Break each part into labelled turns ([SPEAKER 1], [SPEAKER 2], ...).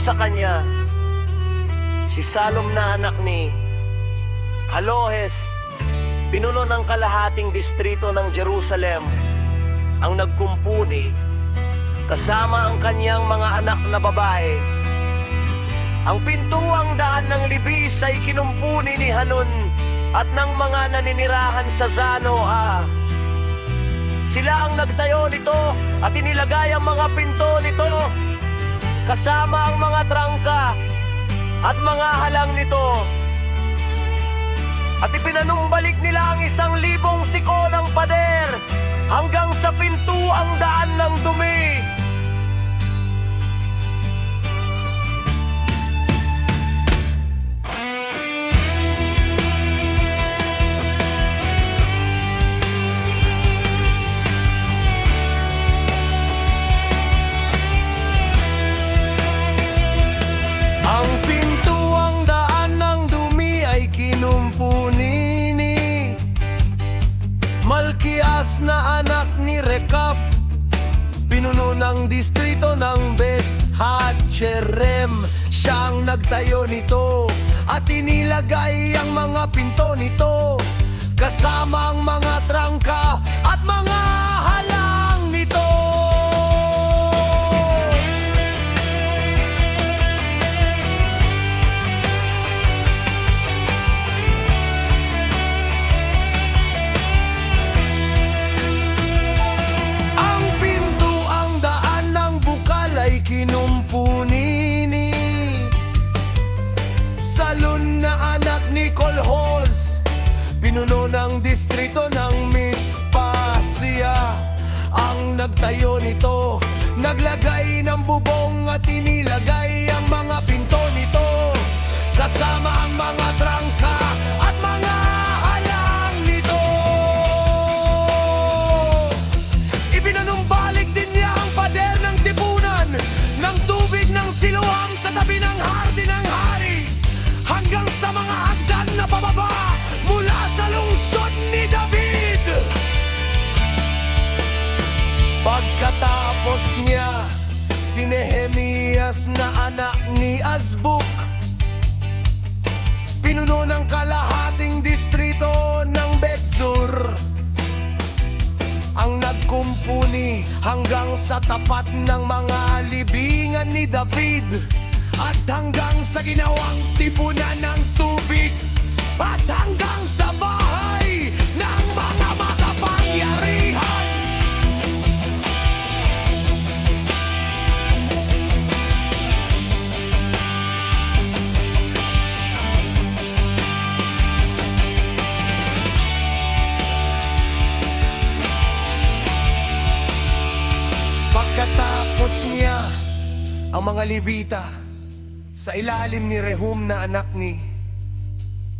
[SPEAKER 1] sa kanya, si Salom na anak ni Halohes, pinuno ng kalahating distrito ng Jerusalem, ang nagkumpuni kasama ang kanyang mga anak na babae. Ang pintuang daan ng Libis ay kinumpuni ni Hanun at ng mga naninirahan sa Zanoa. Sila ang nagtayo nito at inilagay ang mga pinto nito kasama ang mga trangka at mga halang nito. At ipinanumbalik nila ang 1,000 siko ng pader hanggang sa pintuang daan ng dumi. Ang pintuang daan ng dumi ay kinumpuni ni Malkias na anak ni Rekab, pinuno ng distrito ng Bet Hacherem. Siyang nagtayo nito at inilagay ang mga pinto nito kasama ang mga trangka at mga halang nito. Kinumpuni ni Salon na anak ni Kolhoz, pinuno ng distrito ng Mispasia. Ang nagtayo nito, naglagay ng bubong at inilagay ang mga pinto nito kasama ang mga trangka at mga halang nito. Ipinanumbalik din niya ang pader ng tipunan ng tubig ng Siloam sa tabi ng hardin ng hari hanggang sa mga hagdan na pababa mula sa lungsod ni David. Pagkatapos niya, si Nehemias na anak ni Azbuk, pinuno ng kalahating distrito ng Betzur, ang nagkumpuni hanggang sa tapat ng mga libingan ni David at hanggang sa ginawang tipunan ng tubig at hanggang sa bahay ng mga makapangyarihan. Pagkatapos niya, ang mga Levita sa ilalim ni Rehum na anak ni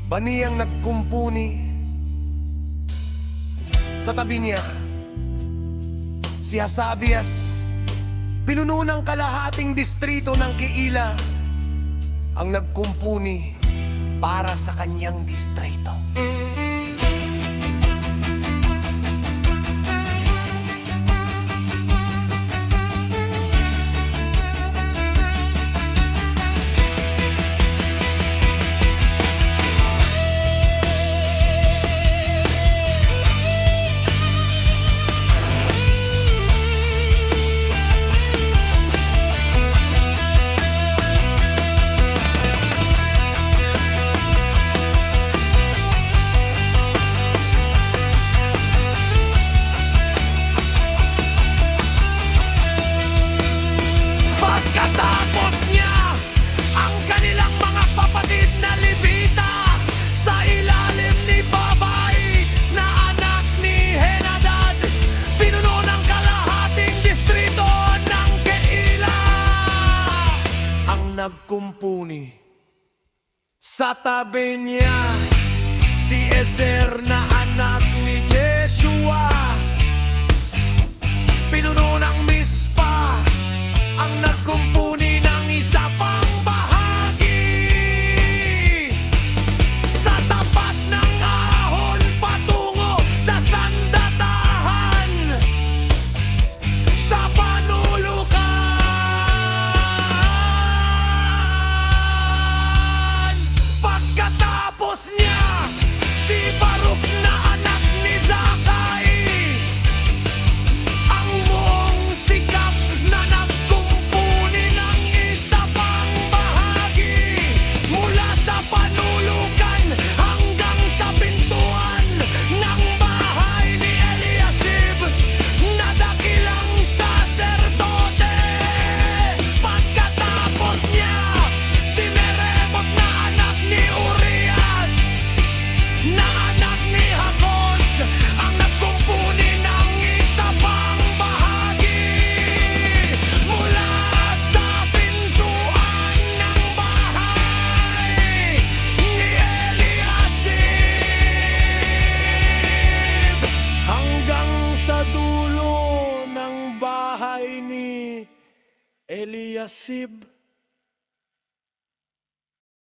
[SPEAKER 1] Bani ang nagkumpuni. Sa tabi niya, si Hasabias, pinuno ng kalahating distrito ng Keila, ang nagkumpuni para sa kanyang distrito. Pagkatapos niya, ang kanilang mga kapatid na Levita sa ilalim ni Babai na anak ni Henadad, pinuno ng kalahating distrito ng Keila, ang nagkumpuni. Sa tabi niya, si Ezer na anak ni Jeshua, pinuno ng Mispa, ang nagkumpuni ng isa pang bahagi sa tapat ng ahon patungo sa sandatahan sa panulukan.
[SPEAKER 2] sa dulo ng bahay ni Eliasib.